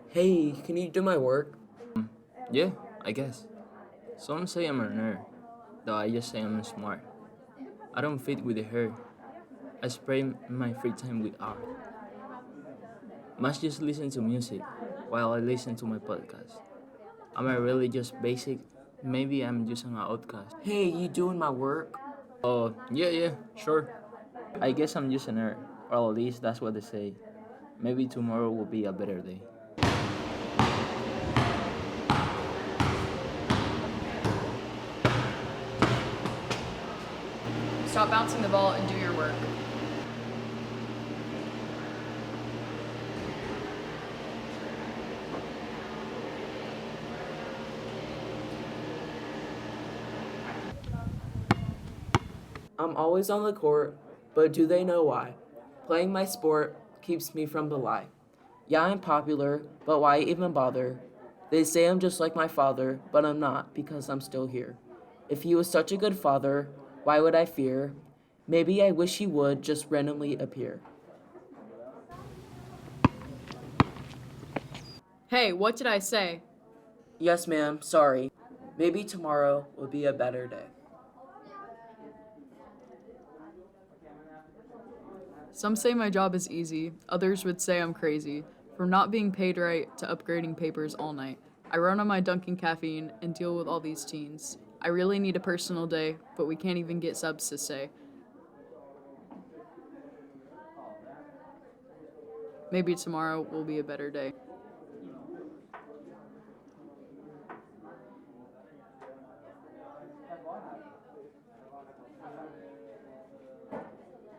Hey, can you do my work? Yeah, I guess. Some say I'm a nerd, though I just say I'm smart. I don't fit with the herd. I spend my free time with art. Must just listen to music while I listen to my podcast. Am I really just basic? Maybe I'm just an outcast. Hey, you doing my work? Oh, yeah, sure. I guess I'm just a nerd, or at least that's what they say. Maybe tomorrow will be a better day. Stop bouncing the ball and do your work. I'm always on the court, but do they know why? Playing my sport keeps me from the lie. Yeah, I'm popular, but why even bother? They say I'm just like my father, but I'm not because I'm still here. If he was such a good father, why would I fear? Maybe I wish he would just randomly appear. Hey, what did I say? Yes, ma'am, sorry. Maybe tomorrow will be a better day. Some say my job is easy, others would say I'm crazy. From not being paid right to upgrading papers all night. I run on my Dunkin' caffeine and deal with all these teens. I really need a personal day, but we can't even get subs to say. Maybe tomorrow will be a better day.